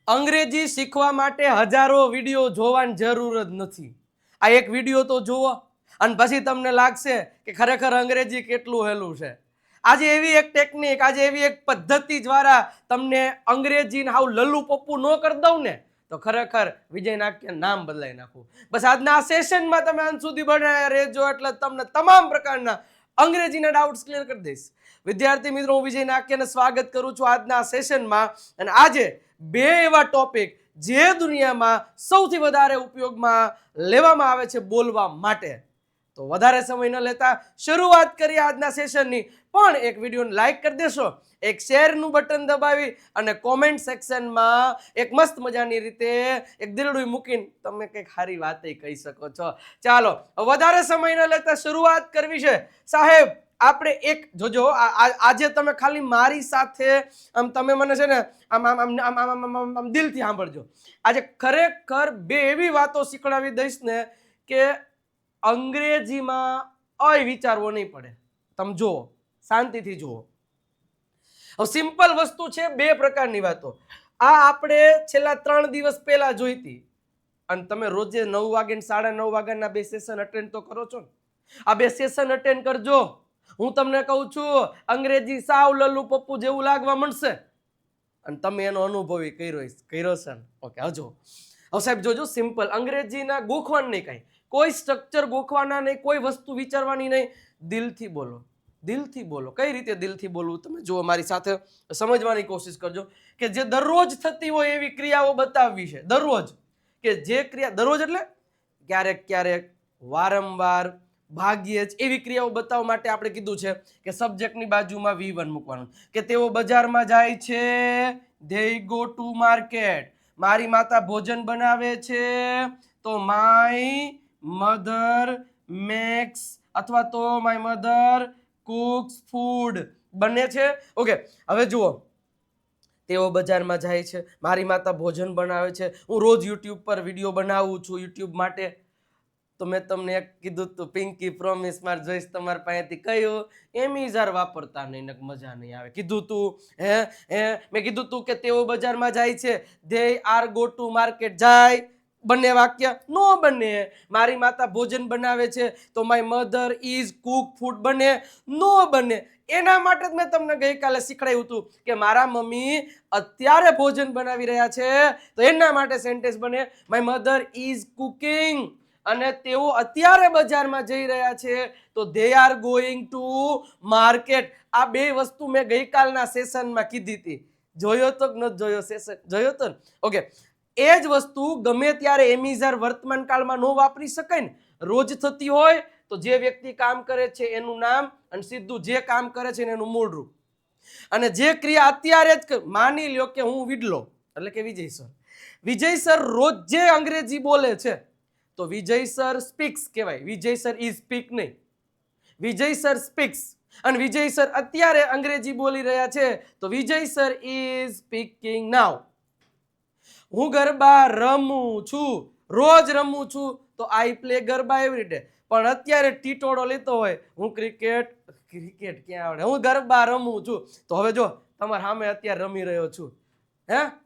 અંગ્રેજી શીખવા માટે હજારો વિડીયો જોવાની જરૂર જ નથી. આ એક વિડીયો તો જુઓ અને પછી તમને લાગશે કે ખરેખર અંગ્રેજી કેટલું હેલું છે. આજે એવી એક ટેકનિક, આજે એવી એક પદ્ધતિ દ્વારા તમને અંગ્રેજીને હાવ લલ્લુ પપ્પુ ન કરી દઉં ને તો ખરેખર વિજય નાટ્ય નામ બદલાઈ નાખું. બસ આજના આ સેશનમાં તમે અંત સુધી બનાવ્યા રહેજો એટલે તમને તમામ પ્રકારના અંગ્રેજીના ડાઉટ્સ ક્લિયર કરી દઈશ. વિદ્યાર્થી મિત્રો, હું વિજય નાક્યને સ્વાગત કરું છું આજના સેશનમાં. અને આજે બે એવા ટોપિક જે દુનિયામાં સૌથી વધારે ઉપયોગમાં લેવામાં આવે છે બોલવા માટે. તો વધારે સમય ન લેતા શરૂઆત કરીએ આજના સેશનની. પણ એક વિડીયોને લાઈક કરી દેશો, એક શેરનું બટન દબાવી અને કોમેન્ટ સેક્શનમાં એક મસ્ત મજાની રીતે એક દિલડું મૂકીને તમે કંઈક સારી વાત કહી શકો છો. ચાલો વધારે સમય ન લેતા શરૂઆત કરવી છે. સાહેબ આપણે એક જોજો, આજે તમે ખાલી મારી સાથે આમ તમે મને છે ને આમ આમ આમ આમ આમ આમ આમ દિલથી સાંભળજો. આજે ખરેખર બે એવી વાતો શીખડાવી દઈશ ને કે અંગ્રેજીમાં અય વિચારવો નહીં પડે. તમે જુઓ, શાંતિથી જુઓ. હવે સિમ્પલ વસ્તુ છે, બે પ્રકારની વાતો. આ આપણે છેલ્લા 3 દિવસ પહેલા જોઈતી અને તમે રોજે 9 વાગે ને 9:30 વાગ્યાના બે સેશન અટેન્ડ તો કરો છો ને. આ બે સેશન અટેન્ડ કરજો. હું તમને કહું છું અંગ્રેજી સાવ લલ્લુ પપ્પુ જેવું લાગવા મળશે અને તમે એનો અનુભવી કર્યો છે. ઓકે, હજો હવે સાહેબ જોજો, સિમ્પલ અંગ્રેજીના ગોખવાનું નહીં, કાંઈ કોઈ સ્ટ્રક્ચર ગોખવાના નહીં, કોઈ વસ્તુ વિચારવાની નહીં. દિલથી બોલો, દિલથી બોલો. કઈ રીતે દિલથી બોલવું તમે જુઓ, મારી સાથે સમજવાની કોશિશ કરજો કે જે દરરોજ થતી હોય એવી ક્રિયાઓ બતાવવી છે. દરરોજ, કે જે ક્રિયા દરરોજ એટલે ક્યારેક ક્યારેક, વારંવાર, ભાગ્યે જ એવી ક્રિયાઓ બતાવવા માટે આપણે કીધું છે કે સબ્જેક્ટની બાજુમાં V1 મૂકવાનું. કે તેઓ બજારમાં જાય છે, they go to market. મારી માતા ભોજન બનાવે છે તો માય મધર મેક્સ અથવા તો માય મધર કુક્સ ફૂડ બને છે. ઓકે, હવે જુઓ, તેઓ બજારમાં જાય છે, મારી માતા ભોજન બનાવે છે. હું રોજ યુટ્યુબ પર વિડીયો બનાવું છું યુટ્યુબ માટે. તો મેં તમને એક કીધું તું પિંકી પ્રોમિસ માર જોઈશ તમારી પાસેથી કયું એમિઝાર વાપરતા નહીં, મજા નહીં આવે. કીધું તું મેં કીધું તું કે તેઓ બજારમાં જાય છે, they are go to market. જાય બંને વાક્ય નો બને. મારી માતા ભોજન બનાવે છે તો my mother is Cook food બને નો બને. એના માટે જ મેં તમને ગઈકાલે શીખડાવ્યું હતું કે મારા મમ્મી અત્યારે ભોજન બનાવી રહ્યા છે તો એના માટે સેન્ટેન્સ બને માય મધર ઇઝ કુકિંગ. અને તેઓ અત્યારે બજારમાં જઈ રહ્યા છે તો they are going to market. આ બે વસ્તુ મેં ગઈકાલના સેશનમાં કીધી હતી. જોયો તો કે ન જોયો સેશન? જોયો તો ને? ઓકે, એ જ વસ્તુ ગમે ત્યારે એમિઝાર વર્તમાન કાળમાં ન વાપરી શકાય ને. રોજ થતી હોય તો જે વ્યક્તિ કામ કરે છે એનું નામ અને સીધું જે કામ કરે છે એનું મૂળ રૂપ. અને જે ક્રિયા અત્યારે જ માની લ્યો કે હું વિડલો એટલે કે વિજય સર. વિજય સર રોજ જે અંગ્રેજી બોલે છે તો વિજય સર સ્પીક્સ કહેવાય. વિજય સર ઇઝ સ્પીક નહીં, વિજય સર સ્પીક્સ. અને વિજય સર અત્યારે અંગ્રેજી બોલી રહ્યા છે તો વિજય સર ઇઝ સ્પીકિંગ નાઉ. હું ગરબા રમું છું, રોજ રમું છું તો I play garba every day. પણ અત્યારે ટીટોળો લેતો હોય હું ક્રિકેટ ક્યાં આવડે, હું ગરબા રમું છું. તો હવે જો તમારા સામે અત્યારે રમી રહ્યો છું,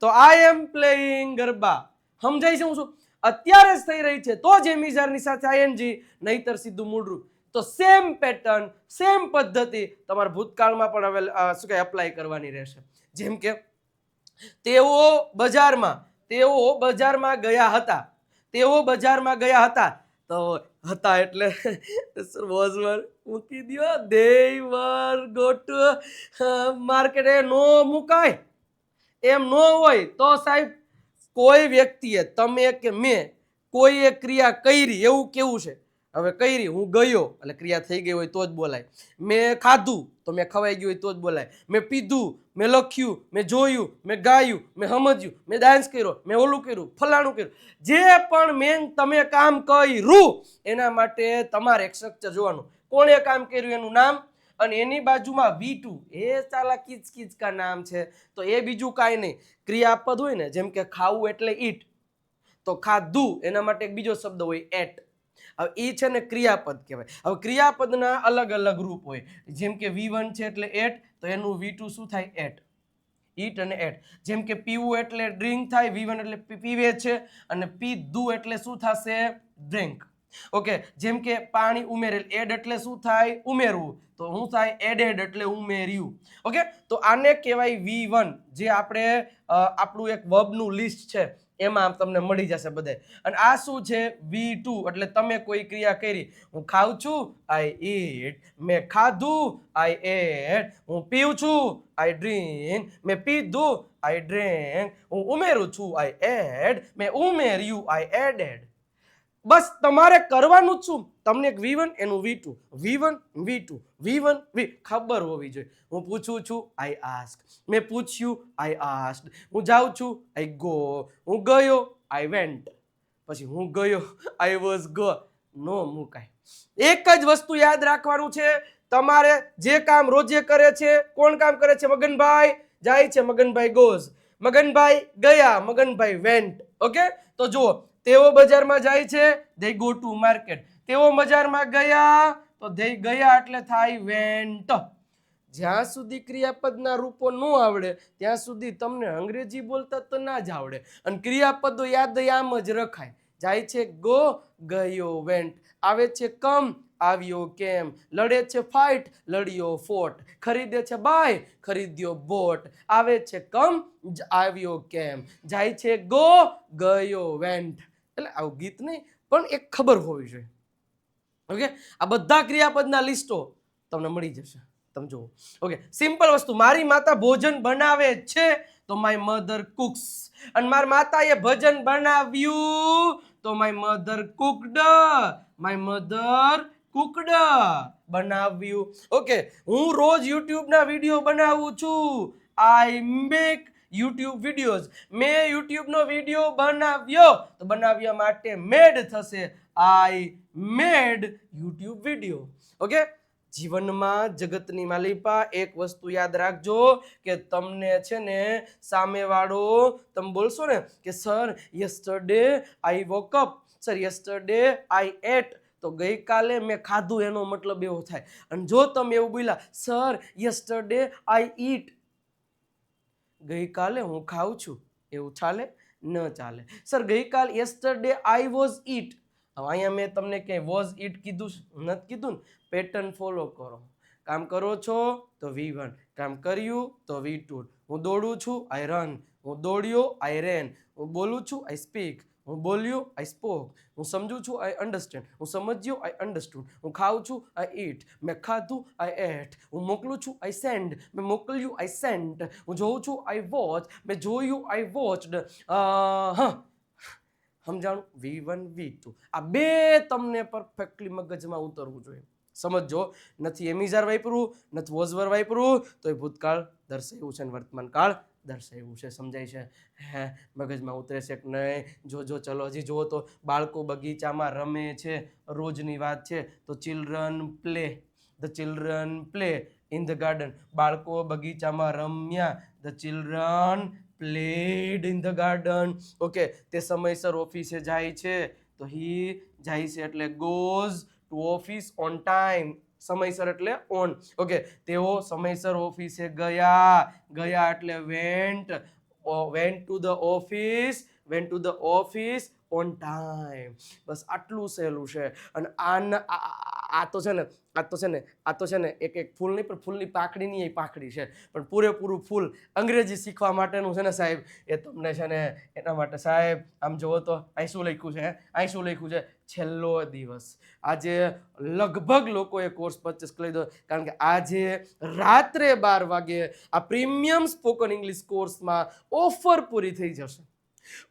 તો આઈ એમ પ્લેઇંગ ગરબા. સમજાય છે? હું શું અત્યારે જ થઈ રહી છે તો જ એમિઝારની સાથે આઈએનજી, નહીતર સીધું મૂળરૂપ. તો સેમ પેટર્ન, સેમ પદ્ધતિ તમારા ભૂતકાળમાં પણ હવે શું કહે એપ્લાય કરવાની રહેશે. જેમ કે તેઓ બજારમાં ગયા હતા. તેઓ બજારમાં ગયા હતા તો હતા એટલે મૂકી દો. they were go to market. એ નો મુકાય, એમ નો હોય. તો સાહેબ કોઈ વ્યક્તિએ, તમે કે મેં, કોઈએ ક્રિયા કરી એવું કેવું છે. હવે કરી, હું ગયો એટલે ક્રિયા થઈ ગઈ હોય તો જ બોલાય. મેં ખાધું તો મેં ખવાઈ ગયું હોય તો જ બોલાય. મેં પીધું, મેં લખ્યું, મેં જોયું, મેં ગાયું, મેં સમજ્યું, મેં ડાન્સ કર્યો, મેં ઓલું કર્યું, ફલાણું કર્યું. જે પણ મેં તમે કામ કર્યું એના માટે તમારે એક સ્ટ્રક્ચર જોવાનું. કોણે કામ કર્યું એનું નામ અને એની બાજુમાં V2. એ ચાલા કિચ કા નામ છે તો એ બીજું કાંઈ નહીં. ક્રિયાપદ હોય ને, જેમ કે ખાવું એટલે ઈટ, તો ખાધું એના માટે એક બીજો શબ્દ હોય એટ. હવે એ છે ને ક્રિયાપદ કહેવાય. હવે ક્રિયાપદના અલગ અલગ રૂપ હોય. જેમ કે V1 છે એટલે એટ, તો એનું V2 શું થાય? એટ. ઈટ અને એટ. જેમ કે પીવું એટલે ડ્રિંક થાય, V1 એટલે પીવે છે, અને પીધું એટલે શું થશે? ડ્રિંક. ઓકે, જેમ કે પાણી ઉમેરેલ, એડ એટલે શું થાય? ઉમેરવું. તો શું થાય? એડેડ એટલે ઉમેર્યું. ઓકે, તો આને કહેવાય V1, જે આપણે આપણું એક વર્બનું લિસ્ટ છે એમાં તમને મળી જશે બધે. અને આ શું છે? V2 એટલે તમે કોઈ ક્રિયા કરી. હું ખાઉં છું, આઈ ઈટ. મેં ખાધું, આઈ એટ. હું પીઉં છું, આઈ ડ્રિંક. મેં પીધું, આઈ ડ્રેન્ક. હું ઉમેરું છું, આઈ એડ. મેં ઉમેર્યું, આઈ એડેડ. બસ તમારે કરવાનું જ શું? તમને એક V1 એનું V2, V1 V2, V1 V ખબર હોવી જોઈએ. હું પૂછું છું, આઈ આસ્ક. મેં પૂછ્યું, આઈ આસ્ક્ડ. હું જાઉં છું, આઈ ગો. હું ગયો, આઈ વેન્ટ. પછી હું ગયો, આઈ વોઝ ગો. નો મુકાય. એક જ વસ્તુ યાદ રાખવાનું છે. તમારે જે કામ રોજે કરે છે, કોણ કામ કરે છે? મગનભાઈ જાય છે, મગનભાઈ ગોઝ. મગનભાઈ ગયા, મગનભાઈ વેન્ટ. ઓકે, તો જુઓ, તેઓ બજારમાં જાય છે, they go to market. તેઓ બજારમાં ગયા, તો they ગયા એટલે થાય went. જ્યાં સુધી ક્રિયાપદના રૂપો ન આવડે ત્યાં સુધી તમને અંગ્રેજી બોલતા તો ના જ આવડે. અને ક્રિયાપદો યાદ આમ જ રખાય. જાય છે ગો, ગયો went. આવે છે કમ, આવ્યો કેમ. લડે છે ફાઇટ, લડ્યો ફોટ. ખરીદે છે બાય, ખરીદ્યો બોટ. આવે છે કમ, આવ્યો કેમ. જાય છે ગો, ગયો વેન્ટ. એટલે આવું ગીત નહીં, પણ એક ખબર હોવી જોઈએ. ઓકે, આ બધા ક્રિયાપદના લિસ્ટો તમને મળી જશે. તમે જુઓ. ઓકે, સિમ્પલ વસ્તુ. મારી માતા ભોજન બનાવે છે, તો માય મધર કુક્સ. અને મારી માતાએ ભોજન બનાવ્યું, તો my mother cooked. My mother cooked. બનાવ્યું. ઓકે, હું રોજ યુટ્યુબના વિડીયો બનાવું છું. I make YouTube videos. મેં યુટ્યુબનો વિડીયો બનાવ્યો, તો બનાવ્યા માટે મેડ થશે. આઈ મેડ યુટ્યુબ વિડીયો. ઓકે, જીવનમાં જગતની માલિપા એક વસ્તુ યાદ રાખજો કે તમને છે ને સામેવાળો તમે બોલશો ને કે sir yesterday I woke up, sir yesterday I ate, તો ગઈકાલે મેં ખાધું એનો મતલબ એવો થાય. અને જો તમે એવું બોલ્યા સર યસ્ટરડે આઈ ઈટ, ગઈકાલે હું ખાઉં છું, એવું ચાલે? ન ચાલે. સર ગઈકાલ યસ્ટરડે આઈ વોઝ ઈટ. હવે અહીંયા મેં તમને ક્યાંય વોઝ ઈટ કીધું? નથી કીધું ને. પેટર્ન ફોલો કરો. કામ કરો છો તો V1, કામ કર્યું તો V2. હું દોડું છું, આઈ રન. હું દોડ્યો, આઈ રેન. હું બોલું છું, આઈ સ્પીક. હું બોલ્યો, આઈ સ્પોક. હું સમજું છું, આઈ અન્ડરસ્ટેન્ડ. હું સમજ્યો, આઈ અન્ડરસ્ટુડ. હું ખાઉં છું, આઈ ઈટ. મેં ખાધું, આઈ એટ. હું મોકલું છું, આઈ સેન્ડ. મેં મોકલ્યું, આઈ સેન્ટ. હું જોઉં છું, આઈ વોચ. મેં જોયું, આઈ વોચડ. સમજાણું? V1 V2 આ બે તમને પરફેક્ટલી મગજમાં ઉતરવું જોઈએ. સમજો. નથી એમિઝાર વાપરવું, નથી વોઝવર વાપરવું, તો એ ભૂતકાળ દર્શાવ્યું છે અને વર્તમાન કાળ દર્શાવ્યું છે. સમજાય છે? હે, મગજમાં ઉતરે છે કે નહીં? જો ચલો હજી જુઓ તો બાળકો બગીચામાં રમે છે. રોજની વાત છે. તો children play. The children play in the garden. બાળકો બગીચામાં રમ્યા. The children played in the garden. Okay, તે સમયસર ઓફિસે જાય છે, તો હી જાય છે એટલે goes to office on time. સમયસર એટલે ઓન. ઓકે, તેઓ સમયસર ઓફિસે ગયા. ગયા એટલે went. Went to the office. Went to the office on time. બસ આટલું સહેલું છે. અને આ તો છે ને એક ફૂલ નહીં, પણ ફૂલની પાકડીની એ પાકડી છે. પણ પૂરેપૂરું ફૂલ અંગ્રેજી શીખવા માટેનું છે ને સાહેબ, એ તમને છે ને એના માટે સાહેબ આમ જુઓ તો અહીં શું લખ્યું છે? અહીં શું લખ્યું છે? છેલ્લો દિવસ. આજે લગભગ લોકોએ કોર્સ પરચેસ કરી લીધો, કારણ કે આજે રાત્રે 12 વાગે આ પ્રીમિયમ સ્પોકન ઇંગ્લિશ કોર્સમાં ઓફર પૂરી થઈ જશે.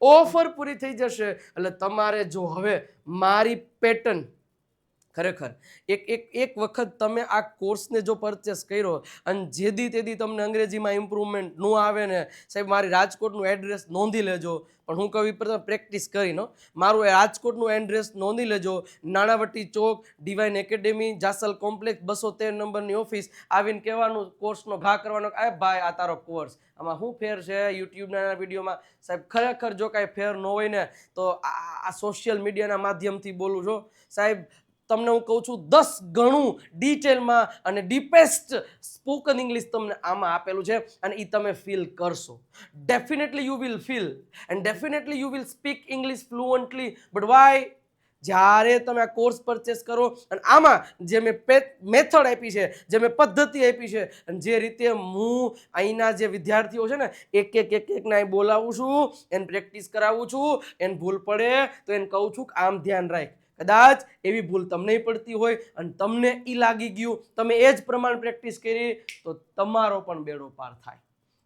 ઓફર પૂરી થઈ જશે એટલે તમારે જો હવે મારી પેટર્ન ખરેખર એક વખત તમે આ કોર્સને જો પરચેસ કર્યો અને જેદી તેદી તમને અંગ્રેજીમાં ઇમ્પ્રુવમેન્ટ ન આવે ને સાહેબ, મારી રાજકોટનું એડ્રેસ નોંધી લેજો. પણ હું કહું પ્રથમ પ્રેક્ટિસ કરીને મારું રાજકોટનું એડ્રેસ નોંધી લેજો. નાણાવટી ચોક, ડિવાઇન એકેડેમી, જાસલ કોમ્પ્લેક્સ, 213 નંબરની ઓફિસ. આવીને કહેવાનું, કોર્સનો ઘા કરવાનો, એ ભાઈ આ તારો કોર્સ. આમાં શું ફેર છે યુટ્યુબના વિડીયોમાં? સાહેબ ખરેખર જો કાંઈ ફેર ન હોય ને તો આ સોશિયલ મીડિયાના માધ્યમથી બોલું છો સાહેબ. તમને હું કહું છું 10 ગણું ડિટેલમાં અને ડીપેસ્ટ સ્પોકન ઇંગ્લિશ તમને આમાં આપેલું છે અને એ તમે ફીલ કરશો. Definitely you will feel and definitely you will speak English fluently. But Y? જ્યારે તમે આ કોર્સ પરચેસ કરો અને આમાં જે મેં મેથડ આપી છે, જે મેં પદ્ધતિ આપી છે અને જે રીતે હું અહીંના જે વિદ્યાર્થીઓ છે ને એકને અહીં બોલાવું છું, એને પ્રેક્ટિસ કરાવું છું, એને ભૂલ પડે તો એને કહું છું કે આમ ધ્યાન રાખ. કદાચ એવી ભૂલ તમને પડતી હોય અને તમને ઈ લાગી ગયું, તમે એ જ પ્રમાણે પ્રેક્ટિસ કરી તો તમારો પણ બેડો પાર થાય.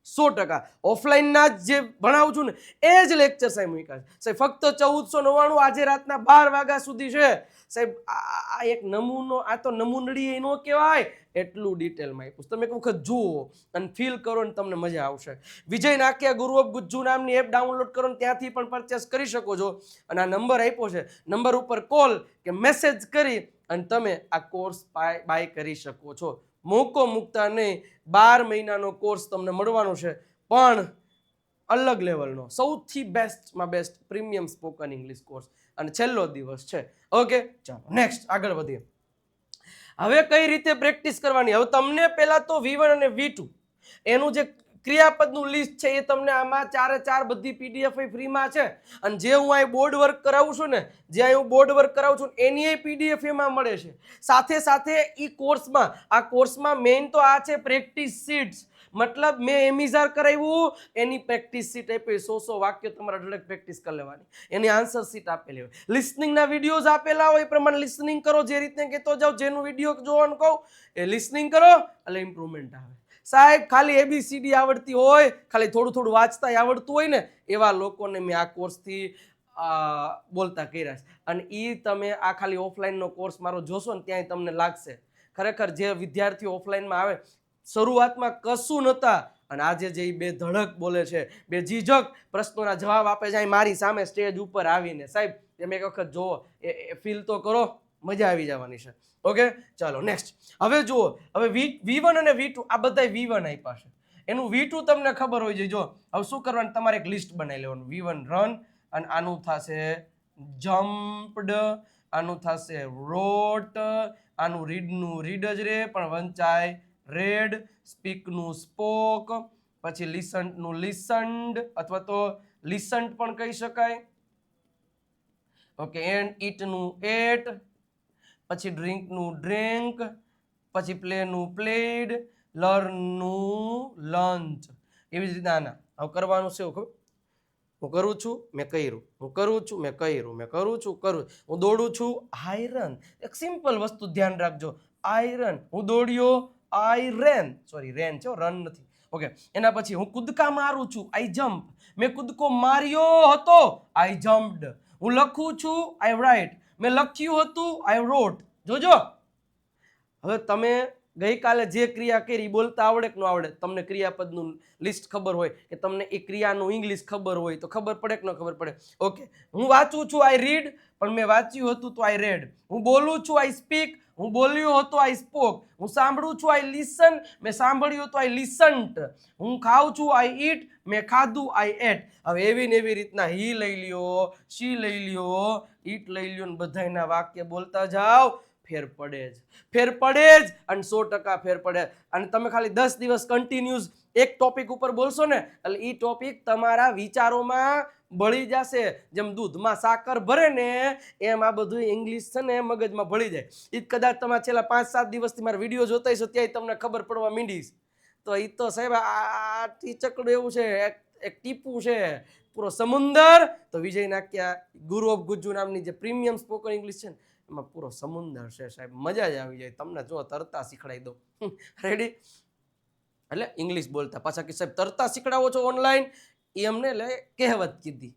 100%. ઓફલાઈનના જે ભણાવું છું ને એ જ લેક્ચર સાહેબ મૂક્યા છે સાહેબ, ફક્ત 1499 આજે રાતના 12 વાગ્યા સુધી છે સાહેબ. આ એક નમૂનો, આ તો નમૂનડી ન કહેવાય, એટલું ડિટેલમાં આપ્યું. તમે એક વખત જુઓ અને ફીલ કરો ને તમને મજા આવશે. વિજય નાકિયા ગુરુ ઓફ ગુજ્જુ નામની એપ ડાઉનલોડ કરો ને ત્યાંથી પણ પરચેસ કરી શકો છો. અને આ નંબર આપ્યો છે, નંબર ઉપર કોલ કે મેસેજ કરી અને તમે આ કોર્સ બાય કરી શકો છો. મોકો મૂકતા નહીં. 12 મહિનાનો કોર્સ તમને મળવાનો છે, પણ અલગ લેવલનો, સૌથી બેસ્ટમાં best premium spoken English course. અને છેલ્લો દિવસ છે. ઓકે, ચાલો નેક્સ્ટ આગળ વધીએ. હવે કઈ રીતે પ્રેક્ટિસ કરવાની? હવે તમને પહેલા તો V1 અને V2 એનું જે ક્રિયાપદનું લિસ્ટ છે એ તમને આમાં 4 બધી PDF ફ્રીમાં છે. અને જે હું અહીં બોર્ડ વર્ક કરાવું છું ને, જે અહીં હું બોર્ડ વર્ક કરાવું છું એની PDF એમાં મળે છે. સાથે સાથે ઈ કોર્સમાં, આ કોર્સમાં મેઇન તો આ છે પ્રેક્ટિસ શીટ્સ. મતલબ મેં એમિઝાર કરાવ્યું, એની પ્રેક્ટિસ શીટ આપી, 100 વાક્ય તમારે ડાયરેક્ટ પ્રેક્ટિસ કરી લેવાની, એની આન્સર શીટ આપેલી હોય, લિસનિંગના વિડીયોઝ આપેલા હોય, એ પ્રમાણે લિસનિંગ કરો, જે રીતે કહેતો જાઓ, જેનું વિડીયો જોવાનું કહું એ લિસનિંગ કરો એટલે ઇમ્પ્રુવમેન્ટ આવે. સાહેબ ખાલી ABCD આવડતી હોય, ખાલી થોડું વાંચતા આવડતું હોય ને, એવા લોકોને મેં આ કોર્સથી બોલતા કર્યા છે. અને એ તમે આ ખાલી ઓફલાઈનનો કોર્સ મારો જોશો ને ત્યાંય તમને લાગશે ખરેખર જે વિદ્યાર્થીઓ ઓફલાઈનમાં આવે શરૂઆતમાં કશું નહોતા અને આજે જે બે ધડક બોલે છે, બે ઝીઝક પ્રશ્નોના જવાબ આપે છે મારી સામે સ્ટેજ ઉપર આવીને, સાહેબ તમે એક વખત જુઓ, એ ફીલ તો કરો, મજા આવી જવાની છે. ઓકે, ચાલો નેક્સ્ટ. હવે જુઓ, હવે V1 અને V2 આ બધા V1 આપ્યા છે, એનું V2 તમને ખબર હોય છે. જો હવે શું કરવાનું, તમારે એક લિસ્ટ બનાવી લેવાનું. V1 રન, અને આનું થશે જમ્પડ, આનું થશે રોટ, આનું રીડનું રીડ જ રે પણ વંચાય રેડ, સ્પીકનું સ્પોક, પછી લિસન્ટનું લિસન્ડ અથવા તો લિસન્ટ પણ કહી શકાય. ઓકે, એન્ડ ઈટનું એટ, પછી ડ્રિંકનું ડ્રિંક, પછી પ્લેનું પ્લેડ, લર્નનું લંચ. એવી જ રીતે આના હવે કરવાનું છે. હું કરું છું, મેં કર્યું, હું કરું છું, મેં કર્યું, મેં કરું છું, કરું, હું દોડું છું, આઈ રન. એક સિમ્પલ વસ્તુ ધ્યાન રાખજો, આઈ રન, હું દોડ્યો, આઈ રેન, સોરી રેન છે, રન નથી. ઓકે, એના પછી હું કૂદકા મારું છું, આઈ જમ્પ, મેં કૂદકો માર્યો હતો, આઈ જમ્પડ, હું લખું છું, આઈ રાઇટ, મેં લખ્યું હતું, આઈ રોટ. જોજો હવે તમે ગઈકાલે જે ક્રિયા કરી બોલતા આવડે કે ન આવડે, તમને ક્રિયાપદનું લિસ્ટ ખબર હોય કે તમને એ ક્રિયાનું ઇંગ્લિશ ખબર હોય તો ખબર પડે કે ન ખબર પડે. ઓકે, હું વાંચું છું, આઈ રીડ, પણ મેં વાંચ્યું હતું તો આઈ રેડ. હું બોલું છું, આઈ સ્પીક, હું બોલ્યો હતો, આઈ સ્પોક. હું સાંભળું છું, આઈ લિસન, મેં સાંભળ્યું તો આઈ લિસન્ટ. હું ખાઉં છું, આઈ ઈટ, મેં ખાધું, આઈ એટ. હવે એવી ને એવી રીતના હી લઈ લ્યો, શી લઈ લ્યો, ઈટ લઈ લ્યો, ને બધાયના વાક્ય બોલતા જાઓ, ફેર પડે જ, ફેર પડે જ, અને 100% ફેર પડે. અને તમે ખાલી 10 દિવસ કન્ટિન્યુઅસ એક ટોપિક ઉપર બોલશો ને એટલે એ ટોપિક તમારા વિચારોમાં ભળી જશે. જેમ દૂધમાં સાકર ભરે ને એમ આ બધું ઇંગ્લિશ છે ને મગજમાં ભળી જાય. એ કદાચ તમારા છેલ્લા 5-7 દિવસથી મારા વિડીયો જોતા હશો ત્યાંય તમને ખબર પડવા માંડી. તો એ તો સાહેબ આ ટીચકડું એવું છે, એક ટીપું છે, પૂરો સમુંદર. તો વિજય નાકિયા ગુરુ ઓફ ગુજ્જુ નામની જે પ્રીમિયમ સ્પોકન ઇંગ્લિશ છે ને એમાં પૂરો સમુંદર છે સાહેબ, મજા જ આવી જાય. તમને જો તરતા શીખડાઈ દો, રેડી? એટલે ઇંગ્લિશ બોલતા પાછા કે સાહેબ તરતા શીખડાવો છો ઓનલાઈન, એ અમને એટલે કહેવત કીધી.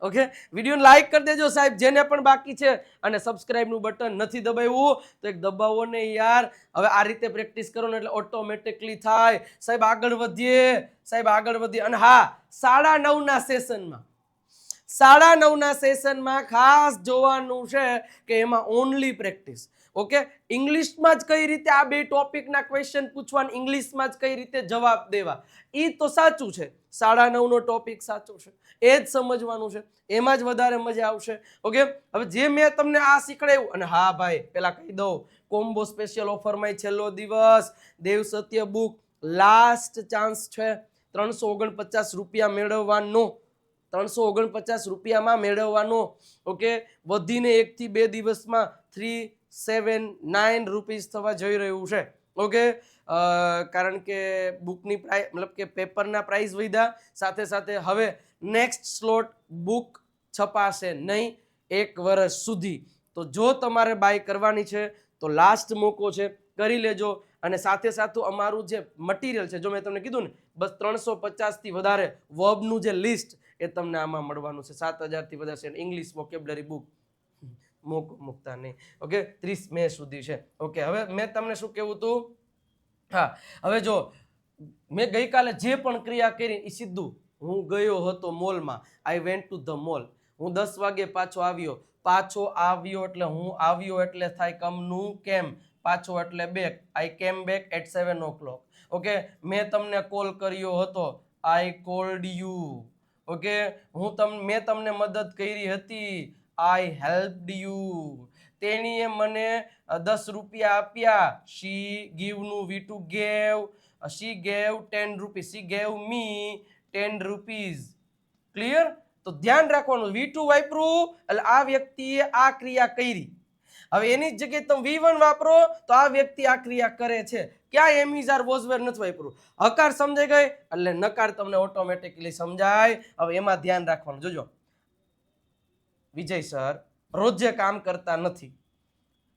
ઓકે, વિડીયોને લાઈક કરી દેજો સાહેબ, જેને પણ બાકી છે. અને સબસ્ક્રાઇબનું બટન નથી દબાવ્યું તો એક દબાવો ને યાર. હવે આ રીતે પ્રેક્ટિસ કરો ને એટલે ઓટોમેટિકલી થાય. સાહેબ આગળ વધીએ, સાહેબ આગળ વધીએ. અને હા, 9:30ના સેશનમાં, 9:30ના સેશનમાં ખાસ જોવાનું છે કે એમાં ઓનલી પ્રેક્ટિસ. ઓકે, ઇંગ્લિશમાં જ કઈ રીતે આ બે ટોપિકના ક્વેશ્ચન પૂછવાના, ઇંગ્લિશમાં જ કઈ રીતે જવાબ દેવા, એ તો સાચું છે. 9:30નો ટોપિક સાચો છે, એ જ સમજવાનું છે, એમાં જ વધારે મજા આવશે. ઓકે, હવે જે મેં તમને આ શીખડાવ્યું, અને હા ભાઈ પેલા કહી દઉં, કોમ્બો સ્પેશિયલ ઓફરમાં છેલ્લો દિવસ, દેવ સત્ય બુક લાસ્ટ ચાન્સ છે. 349 રૂપિયા મેળવવાનો, 349 રૂપિયામાં મેળવવાનો. ઓકે, વધીને 1 થી 2 દિવસમાં 379 રૂપીસ થવા જઈ રહ્યું છે. ઓકે, કારણ કે બુકની પ્રાઇસ મતલબ કે પેપરના પ્રાઇસ વધ્યા, સાથે સાથે હવે નેક્સ્ટ સ્લોટ બુક છપાશે નહીં 1 વર્ષ સુધી. તો જો તમારે બાય કરવાની છે તો લાસ્ટ મોકો છે, કરી લેજો. અને સાથે સાથે અમારું જે મટીરિયલ છે, જો મેં તમને કીધું ને, બસ 350 થી વધારે વર્બનું જે લિસ્ટ એ તમને આમાં મળવાનું છે. 7000 થી વધારે છે ઇંગ્લિશ વોકેબ્યુલરી બુક, મોકો મૂકતા નહીં. ઓકે, 30 મે સુધી છે. ઓકે, હવે મેં તમને શું કહેવું હતું, હા, હવે જો મેં ગઈકાલે જે પણ ક્રિયા કરી એ સીધું હું ગયો હતો મોલમાં, I went to the mall. હું 10 વાગે પાછો આવ્યો એટલે હું આવ્યો એટલે થાય કમનું કેમ, પાછો એટલે બેક, આઈ કેમ બેક એટ 7 o'clock. ઓકે, મેં તમને કોલ કર્યો હતો, આઈ કોલ્ડ યુ. ઓકે, મેં તમને મદદ કરી હતી, આઈ હેલ્પ્ડ યુ. તેણીએ મને 10 રૂપિયા આપ્યા, શી ગીવનું V2 ગેવ, શી ગેવ 10 રૂપીસ, શી ગેવ મી 10 રૂપીઝ. ક્લિયર? તો ધ્યાન રાખવાનું, V2 વાપરું એટલે આ વ્યક્તિએ આ ક્રિયા કરી. હવે એની જ જગ્યાએ તમે V1 વાપરો તો આ વ્યક્તિ આ ક્રિયા કરે છે. ક્યાં એમિઝાર વોઝવેર નથી વાપરું. હકાર સમજાઈ ગઈ એટલે નકાર તમને ઓટોમેટિકલી સમજાય. હવે એમાં ધ્યાન રાખવાનું. જોજો, વિજય સર રોજે કામ કરતા નથી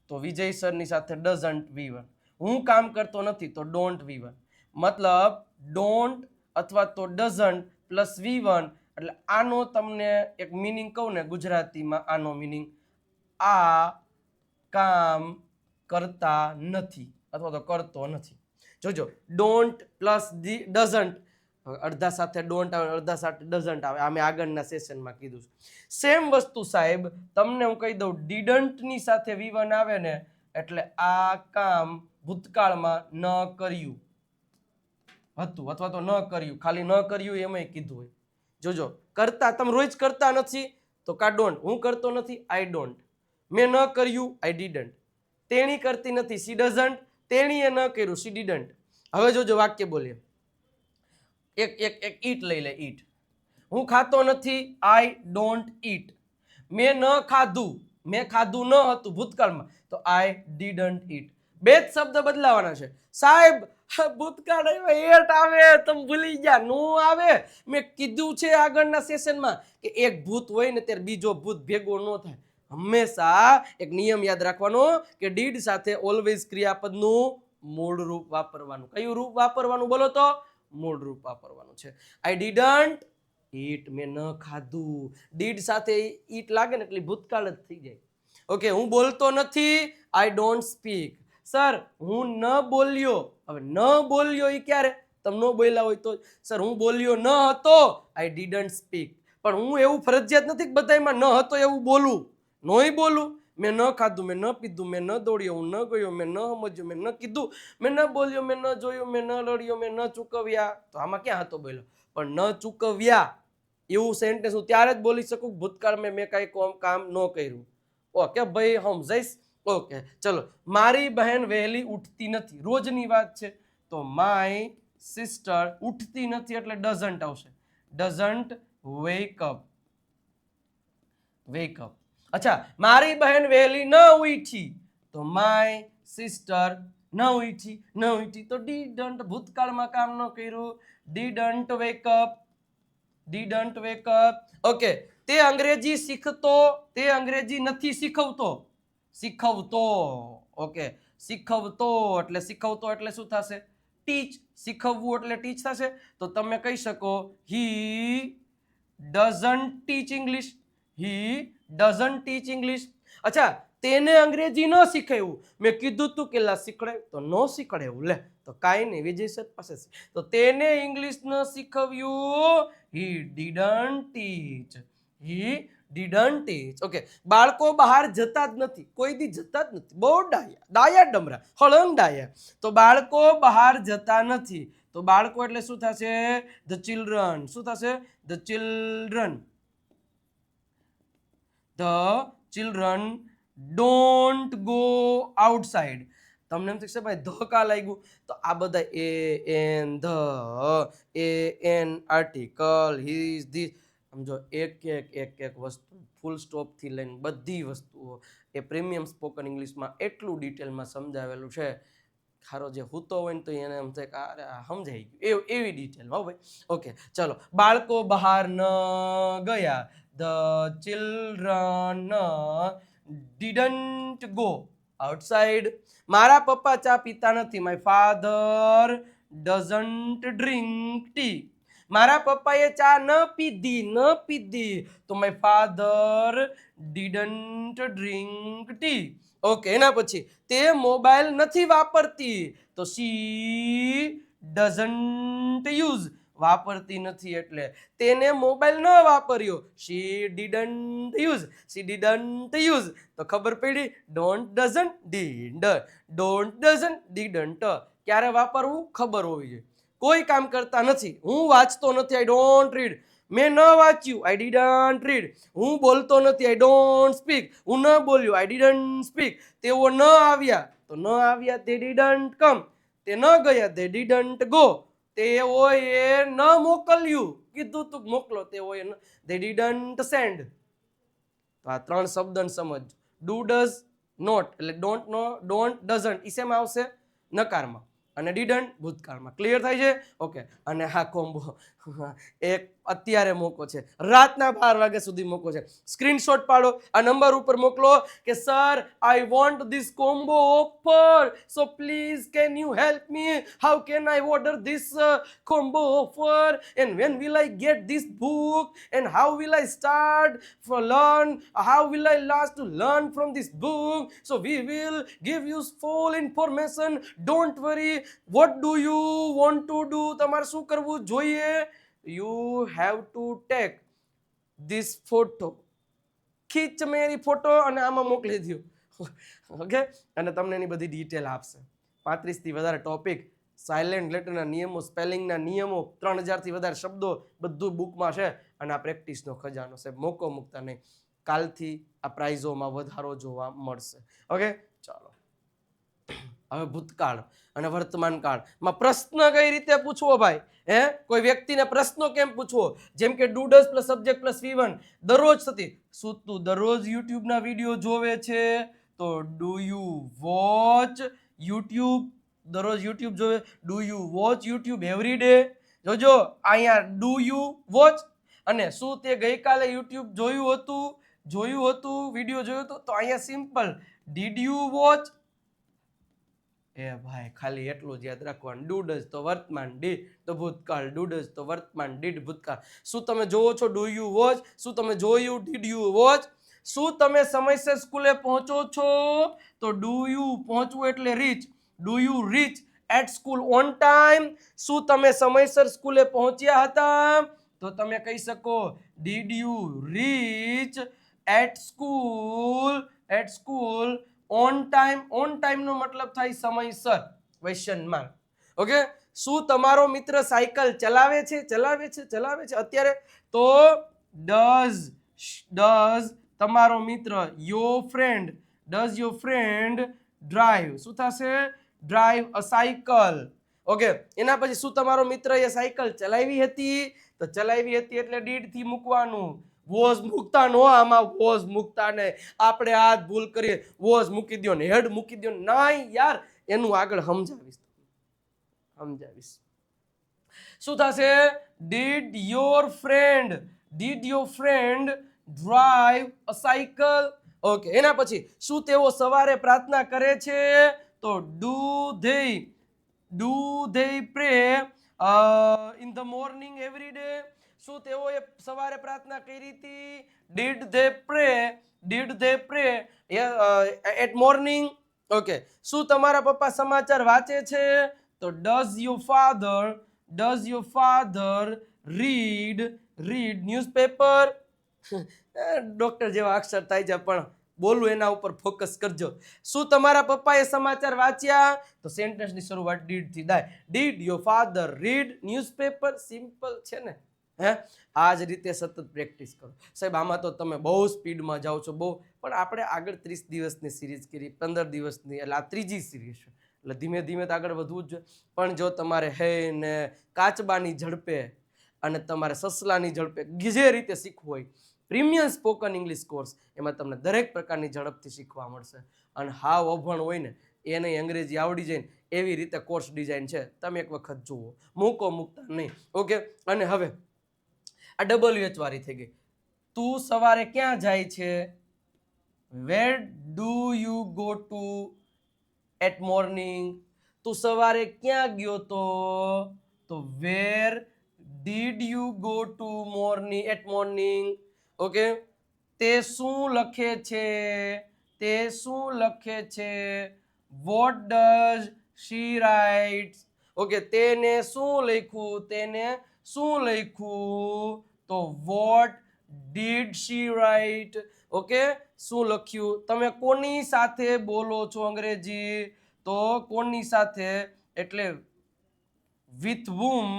તો વિજય સરની સાથે ડઝન્ટ V1. હું કામ કરતો નથી તો ડોન્ટ V1. મતલબ ડોન્ટ અથવા તો ડઝન્ટ પ્લસ V1 એટલે આનો તમને એક મીનિંગ કહું ને ગુજરાતીમાં, આનો મીનિંગ આ કામ કરતા નથી અથવા તો કરતો નથી. જોજો, ડોન્ટ પ્લસ ડઝન્ટ, અડધા સાથે ડોન્ટ આવે, અડધા સાથે ડઝન્ટ આવે. આ મેં આગળના સેશનમાં કીધું છે. સેમ વસ્તુ સાહેબ તમને હું કહી દઉં, ડીડન્ટ ની સાથે V1 આવે ને એટલે આ કામ ભૂતકાળમાં ન કર્યું હતું અથવા તો ન કર્યું, ખાલી ન કર્યું એમાંય કીધું હોય. જોજો, કરતા તમે રોજ કરતા નથી તો કા ડોન્ટ, હું કરતો નથી આઈ ડોન્ટ, મેં ન કર્યું આઈ ડીડન્ટ, તેણી કરતી નથી સી ડઝન્ટ, તેણીએ ન કર્યું સી ડીડન્ટ. હવે જોજો વાક્ય બોલીએ, એક ઈટ લઈ લે, ઈટ. હું ખાતો નથી, આઈ ડોન્ટ ઈટ. મેં ન ખાધું, મેં ખાધું ન હતું ભૂતકાળમાં તો આઈ ડીડન્ટ ઈટ. બે જ શબ્દ બદલાવાના છે સાહેબ. ભૂતકાળ એટ આવે, તમે ભૂલી ગયા, નો આવે. મેં કીધું છે આગળના સેશનમાં કે એક ભૂત હોય ને ત્યારે બીજો ભૂત ભેગો ન થાય. હંમેશા એક નિયમ યાદ રાખવાનો કે ડીડ સાથે ઓલવેઝ ક્રિયાપદનું મૂળ રૂપ વાપરવાનું. કયું રૂપ વાપરવાનું બોલો તો? મૂળ રૂપ વાપરવાનું છે. આઈ ડીડન્ટ ઈટ, મેં ન ખાધું. ડીડ સાથે ઈટ લાગે ને એટલે ભૂતકાળ જ થઈ જાય. ઓકે, હું બોલતો નથી, આઈ ડોન્ટ સ્પીક. સર હું ન બોલ્યો, હવે ન બોલ્યો એ ક્યારે? તમે ન બોલ્યા હોય તો. સર હું બોલ્યો ન હતો, આઈ ડીડન્ટ સ્પીક. પણ હું એવું ફરજિયાત નથી કે બધામાં ન હતો એવું બોલું, નોય બોલું. મેં ન ખાધું, મેં ન પીધું, મેં ન દોડ્યો, હું ન ગયો, મેં ન સમજ્યું, મેં ન કીધું, મેં ન બોલ્યો, મેં ન જોયું, મેં ન લડ્યો, મેં ન ચૂકવ્યા. તો આમાં ક્યાં હતો બોલ્યો? પણ ન ચૂકવ્યા એવું સેન્ટેન્સ હું ત્યારે જ બોલી શકું ભૂતકાળમાં મેં કઈ કામ ન કર્યું. ઓકે ભાઈ, સમજાઈશ. ઓકે, ચલો. મારી બહેન વહેલી ઉઠતી નથી, રોજની વાત છે તો માય સિસ્ટર ઉઠતી નથી એટલે ડઝન્ટ આવશે. Doesn't wake up, wake up. અચ્છા, મારી બહેન વહેલી ન ઉઠી તો માય સિસ્ટર ન ઉઠી તો ડીડન્ટ, ભૂતકાળમાં કામ ન કર્યું, didn't wake up, didn't wake up. Okay, તે અંગ્રેજી શીખતો, તે અંગ્રેજી નથી શીખવતો, શીખવતો. ઓકે, શીખવતો એટલે શું થશે? ટીચ. શીખવવું એટલે ટીચ થશે. તો તમે કહી શકો હી doesn't teach English, he doesn't teach English. અચ્છા, તેને અંગ્રેજી ન શીખવ્યું, મેં કીધું તું કે શીખડાય તો ન શીખડાયું. લે તો કાંઈ નહીં, વિજય સર પાસે તો તેને ઇંગ્લિશ ન શીખવ્યું, હી didn't teach, he didn't teach. Okay, બાળકો બહાર જતા જ નથી, કોઈ દી જતા જ નથી, બહુ ડાયા, ડાયા ડમરા, હળંગ ડાયા. તો બાળકો બહાર જતા નથી તો બાળકો એટલે શું થશે? The children. શું થશે? The children. The children don't go outside. તમને એમ થશે ભાઈ ધ કા લાગ્યું? તો આ બધા an, the, an article, his, this, સમજો એક વસ્તુ ફૂલ સ્ટોપથી લઈને બધી વસ્તુઓ એ પ્રીમિયમ સ્પોકન ઇંગ્લિશમાં એટલું ડિટેલમાં સમજાવેલું છે. ખારો જે હૂતો હોય ને તો એને એમ થાય કે અરે આ સમજાઈ ગયું, એવી ડિટેલ. હો ભાઈ. ઓકે ચલો. બાળકો બહાર ન ગયા. The children didn't go outside. મારા પપ્પા ચા પીતા નથી. My father doesn't drink tea. મારા પપ્પાએ ચા ન પીધી. તો my father didn't drink tea. Okay. એના પછી તે મોબાઈલ નથી વાપરતી. તો શી ડઝન્ટ યુઝ. વાપરતી નથી એટલે તેને મોબાઈલ ન વાપર્યો. શી ડીડન્ટ યુઝ. તો ખબર પડી. Don't, doesn't, did. Don't, doesn't, didn't. ક્યારે વાપરવું ખબર હોવી જોઈએ. કોઈ કામ કરતા નથી. હું વાંચતો નથી. I don't read. મેં ન વાંચ્યું. આઈ ડીડન્ટ રીડ. હું બોલતો નથી. I don't speak. હું ન બોલ્યો. આઈ ડીડન્ટ સ્પીક. તેઓ ન આવ્યા. તો ન આવ્યા. તે ડીડન્ટ કમ. તે ન ગયા. તે ડીડન્ટ ગો. તેઓએ ન મોકલ્યું. કીધું તું મોકલો. તેઓએ they didn't send. તો આ ત્રણ શબ્દને સમજ. ડુ, ડઝ, નોટ એટલે ડોન્ટ, નો, ડોન્ટ, ડઝન્ટ ઈ શેમાં આવશે? નકારમાં. અને ડીડન્ટ ભૂતકાળમાં. ક્લિયર થાય છે? ઓકે. અને હા કોમ્બો એક અત્યારે મોકો છે, રાતના 12 વાગ્યા સુધી મોકો છે. સ્ક્રીનશોટ પાડો, આ નંબર ઉપર મોકલો કે sir I want this combo offer, so please can you help me, how can I order this combo offer, and when will I get this book, and how will I start for learn, how will I last to learn from this book, so we will give you full information, don't worry, what do you want to do, તમારે શું કરવું જોઈએ? You have to take this photo, ખીચ મેરી photo અને આમાં મોકલી દો. ઓકે. અને તમને એની બધી ડિટેલ આપશે. 35 થી વધારે ટોપિક, સાયલેન્ટ લેટરના નિયમો, સ્પેલિંગના નિયમો, 3000 થી વધારે શબ્દો, બધું બુકમાં છે. અને આ પ્રેક્ટિસનો ખજાનો છે. મોકો મૂકતા નહીં. કાલથી આ પ્રાઇઝોમાં વધારો જોવા મળશે. ઓકે ચાલો. હવે ભૂતકાળ અને વર્તમાન કાળમાં પ્રશ્ન કઈ રીતે પૂછવો ભાઈ? કોઈ વ્યક્તિને પ્રશ્નો કેમ પૂછવો? જેમ કે do, does plus subject plus V1 દરરોજ થતી. શું તું દરરોજ યુટ્યુબના વિડીયો જોવે છે? તો ડુ યુ વોચ યુટ્યુબ? દરરોજ યુટ્યુબ જોવે. Do you watch YouTube every day? જોજો અહીંયા ડુ યુ વોચ. અને શું તે ગઈકાલે યુટ્યુબ જોયું હતું વિડીયો જોયો હતો? તો અહીંયા સિમ્પલ ડીડ યુ વોચ. એ ભાઈ ખાલી એટલું જ યાદ રાખવાનું. ડુ, ડઝ તો વર્તમાન, ડીડ તો ભૂતકાળ. ડુ, ડઝ તો વર્તમાન, ડીડ ભૂતકાળ. શું તમે જોવો છો? Do you watch. શું તમે જોયું? Did you watch. શું તમે સમયસર સ્કૂલે પહોંચો છો? તો ડુ યુ પહોંચવું એટલે reach. Do you reach at school on time? શું તમે સમયસર સ્કૂલે પહોંચ્યા હતા? તો તમે કહી શકો did you reach at school on time. ઓન ટાઈમનો મતલબ થાય સમયસર. Question mark. ઓકે. શું તમારો મિત્ર સાયકલ ચલાવે છે અત્યારે? તો ડઝ તમારો મિત્ર, your friend, does your friend drive? શું થશે? Drive a cycle. ઓકે. એના પછી શું તમારો મિત્ર એ સાયકલ ચલાવી હતી? તો ચલાવી હતી એટલે ડીડ થી મૂકવાનું. વોઝ મૂકતા નો, આમાં વોઝ મૂકતા ને. આપણે આ જ ભૂલ કરીએ. વોઝ મૂકી દો ને હેડ મૂકી દો. નહીં યાર, એનું આગળ સમજાવીશ. શું થશે? Did your friend drive a cycle? Okay. એના પછી શું તેઓ સવારે પ્રાર્થના કરે છે? તો do they pray in the morning every day? શું તેઓએ સવારે પ્રાર્થના કરી હતી? Did they pray at morning? Okay. શું તમારા પપ્પા સમાચાર વાંચે છે? તો does your father read newspaper? Doctor જેવા અક્ષર થાય છે પણ બોલું એના ઉપર ફોકસ કરજો. શું તમારા પપ્પાએ સમાચાર વાંચ્યા? તો સેન્ટેન્સની શરૂઆત ડીડ થી થાય. Did your father read newspaper? Simple છે ને. હે, આ જ રીતે સતત પ્રેક્ટિસ કરો. સાહેબ આમાં તો તમે બહુ સ્પીડમાં જાઓ છો બહુ, પણ આપણે આગળ 30 દિવસની સિરીઝ કરી, 15 દિવસની, એટલે આ ત્રીજી સિરીઝ છે, એટલે ધીમે ધીમે તો આગળ વધવું જ જોઈએ. પણ જો તમારે હે ને કાચબાની ઝડપે અને તમારે સસલાની ઝડપે જે રીતે શીખવું હોય, પ્રીમિયમ સ્પોકન ઇંગ્લિશ કોર્સ, એમાં તમને દરેક પ્રકારની ઝડપથી શીખવા મળશે. અને હાવ અભણ હોય ને એને અંગ્રેજી આવડી જાય ને એવી રીતે કોર્સ ડિઝાઇન છે. તમે એક વખત જુઓ, મૂકતા નહીં. ઓકે, અને હવે આ WH વાળી થઈ ગઈ. તું સવારે ક્યાં જાય છે? Where do you go to at morning? તું સવારે ક્યાં ગયો તો where did you go to at morning? Okay, તે શું લખે છે? તે શું લખે છે? What does she writes? Okay, તેને શું લખ્યું? તેને શું લખ્યું? તો what did she write? Okay, શું લખ્યું? તમે કોની સાથે બોલો છો અંગ્રેજી? તો કોની સાથે એટલે with whom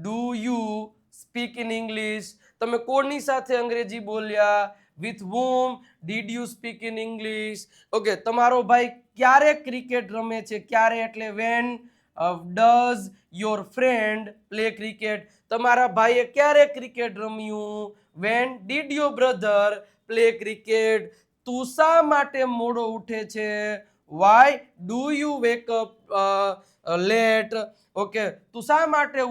do you speak in English? તમે કોની સાથે અંગ્રેજી બોલ્યા? with whom did you speak in English? Okay, તમારો ભાઈ ક્યારે ક્રિકેટ રમે છે? ક્યારે એટલે when does your friend play cricket? તમારા ભાઈએ ક્યારે cricket રમ્યું? when did your brother play cricket? તું શા માટે મોડો ઉઠે છે? why do you wake up late? Okay, તું શા માટે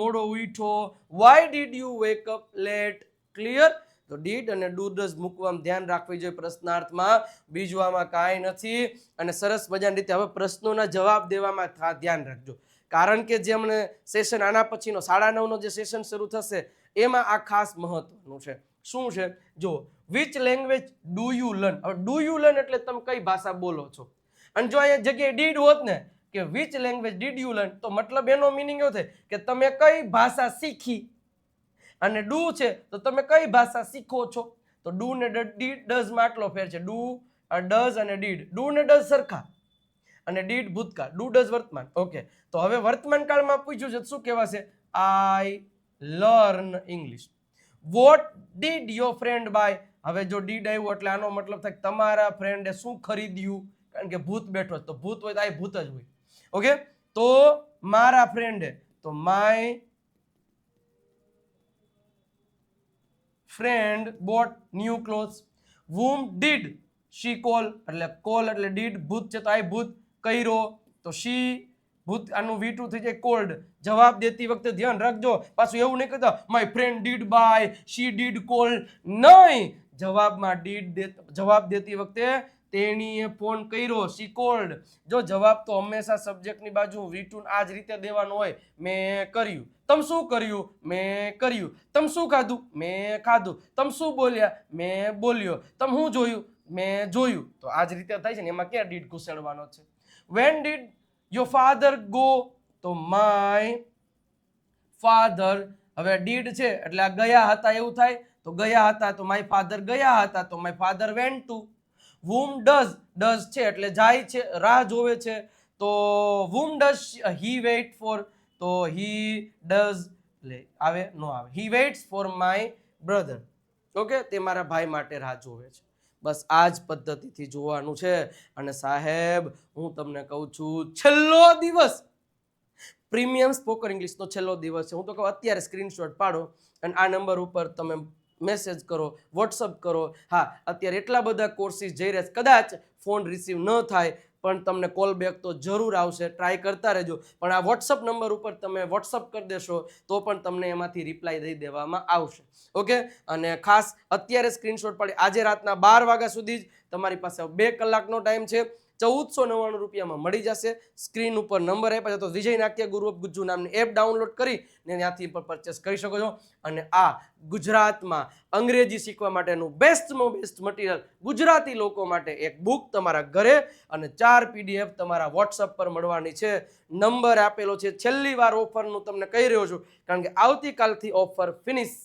મોડો ઉઠ્યો? why did you wake up late? Clear? તો ડીડ અને ડુ ડઝ મૂકવામાં ધ્યાન રાખવી જોઈએ પ્રશ્નાર્થમાં, બીજું આમાં કાંઈ નથી. અને સરસ મજાની રીતે હવે પ્રશ્નોના જવાબ દેવામાં ધ્યાન રાખજો, કારણ કે જે હમણે સેશન આના પછીનો 9:30નો જે સેશન શરૂ થશે એમાં આ ખાસ મહત્વનું છે. શું છે? જો which language do you learn? હવે ડુ યુ લર્ન એટલે તમે કઈ ભાષા બોલો છો. અને જો અહીંયા જગ્યાએ ડીડ હોત ને કે which language did you learn, તો મતલબ એનો મિનિંગ એવો થાય કે તમે કઈ ભાષા શીખી. અને ડુ છે તો તમે કઈ ભાષા શીખો છો. તો ડુ ને ડઝ માં આટલો ફેર છે. ડુ ડઝ અને ડીડ. ડુ ને ડઝ સરખા અને ડીડ ભૂતકાળ, ડુ ડઝ વર્તમાન. ઓકે, તો હવે વર્તમાન કાળમાં પૂછ્યું છે શું કહેવાશે? I learn English. What did your friend buy? હવે જો ડીડ આવ્યું એટલે આનો મતલબ થાય તમારા ફ્રેન્ડે શું ખરીદ્યું, કારણ કે ભૂત બેઠો તો ભૂત હોય તો આ ભૂત જ હોય. ઓકે, તો મારા ફ્રેન્ડે, તો my friend bought new clothes. whom did she call? એટલે call એટલે did, ભૂત છે તો આઈ ભૂત, કર્યો તો she, ભૂત આનું V2 થઈ જાય કોલ્ડ. જવાબ દેતી વખતે ધ્યાન રાખજો, પાછું એવું નહીં કહેતા my friend did buy, she did call. નહીં, જવાબમાં ડીડ જવાબ દેતી વખતે તેણીએ ફોન કર્યો, she called. જો જવાબ તો હંમેશા સબ્જેક્ટની બાજુ V2 આ જ રીતે દેવાનો હોય. મેં કર્યું. તમ શું કર્યું? મેં કર્યું. તમ શું ખાધું? મેં ખાધું. તમ શું બોલ્યા? મેં બોલ્યો. તમ શું જોયું? મેં જોયું. તો આ જ રીતે થાય છે ને, એમાં ક્યાં ડીડ ઘુસાડવાનો છે? when did your father go? તો my father. હવે ડીડ છે એટલે આ ગયા હતા એવું થાય, તો ગયા હતા તો માય ફાધર ગયા હતા, તો my father went to. whom does છે એટલે જાય છે, રાહ જોવે છે, તો whom does he wait for? તો he does આવે નો આવે, he waits for my brother. Okay, તે મારા ભાઈ માટે રાહ જોવે છે. બસ આ જ પદ્ધતિથી જોવાનું છે. અને સાહેબ હું તમને કહું છું, છેલ્લો દિવસ પ્રીમિયમ સ્પોકન ઇંગ્લિશનો છેલ્લો દિવસ છે. હું તો કહું અત્યારે સ્ક્રીનશોટ પાડો અને આ નંબર ઉપર તમે મેસેજ કરો, વોટ્સઅપ કરો. હા, અત્યારે એટલા બધા કોર્સીસ જઈ રહ્યા છે, કદાચ ફોન રિસીવ ન થાય પણ તમને કોલ બેક તો જરૂર આવશે, ટ્રાય કરતા રહેજો. પણ આ વોટ્સઅપ નંબર ઉપર તમે વોટ્સઅપ કરી દેશો તો પણ તમને એમાંથી રિપ્લાય દઈ દેવામાં આવશે. ઓકે, અને ખાસ અત્યારે સ્ક્રીનશોટ પાડી આજે રાતના 12 વાગ્યા સુધી જ તમારી પાસે 2 કલાકનો ટાઈમ છે. 1499 રૂપિયામાં મળી જશે. સ્ક્રીન ઉપર નંબર આપ્યા છે, તો વિજય નાટ્ય ગુરુ ઓફ ગુજ્જુ નામની એપ ડાઉનલોડ કરી ને ત્યાંથી પણ પરચેસ કરી શકો છો. અને આ ગુજરાતમાં અંગ્રેજી શીખવા માટેનું બેસ્ટમાં બેસ્ટ મટીરિયલ ગુજરાતી લોકો માટે એક બુક તમારા ઘરે અને 4 PDF તમારા વોટ્સઅપ પર મળવાની છે. નંબર આપેલો છે. છેલ્લી વાર ઓફરનું તમને કહી રહ્યો છું, કારણ કે આવતીકાલથી ઓફર ફિનિશ,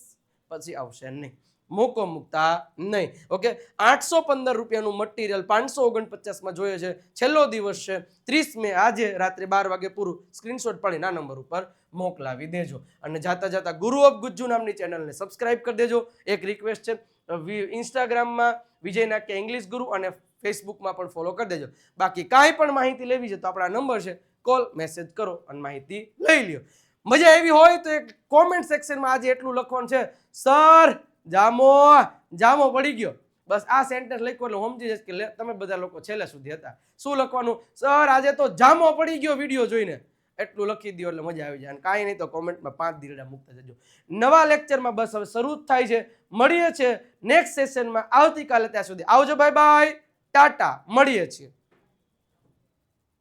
પછી આવશે નહીં. મોકો મૂકતા નહીં. ઓકે, 815 રૂપિયાનું મટીરિયલ 549માં જોઈએ છે. છેલ્લો દિવસ છે 30 મે, આજે રાત્રે 12 વાગે પૂરું. સ્ક્રીનશોટ પાડીને આ નંબર ઉપર મોકલાવી દેજો. અને જાતા જાતા ગુરુ ઓફ ગુજ્જુ નામની ચેનલને સબસ્ક્રાઇબ કરી દેજો. એક રિક્વેસ્ટ છે, ઇન્સ્ટાગ્રામમાં વિજય નાક્યા ઇંગ્લિશ ગુરુ અને ફેસબુકમાં પણ ફોલો કરી દેજો. બાકી કાંઈ પણ માહિતી લેવી છે તો આપણા નંબર છે, કોલ મેસેજ કરો અને માહિતી લઈ લ્યો. મજા એવી હોય તો એક કોમેન્ટ સેક્શનમાં આજે એટલું લખવાનું છે, સર જામો પડી ગયો. બસ આ સેન્ટેન્સ લખ્યું એટલે સમજી જશે કે તમે બધા લોકો છેલ્લે સુધી હતા. શું લખવાનું? સર આજે તો જામો પડી ગયો વિડીયો જોઈને. એટલું લખી દો એટલે મજા આવી જાય. અને કાંઈ નહીં તો કોમેન્ટમાં 5 દીરડા મૂકતા જજો. નવા લેક્ચરમાં બસ હવે શરૂ થાય છે. મળીએ છીએ નેક્સ્ટ સેશનમાં આવતીકાલે. ત્યાં સુધી આવજો, બાય બાય, ટાટા, મળીએ છીએ.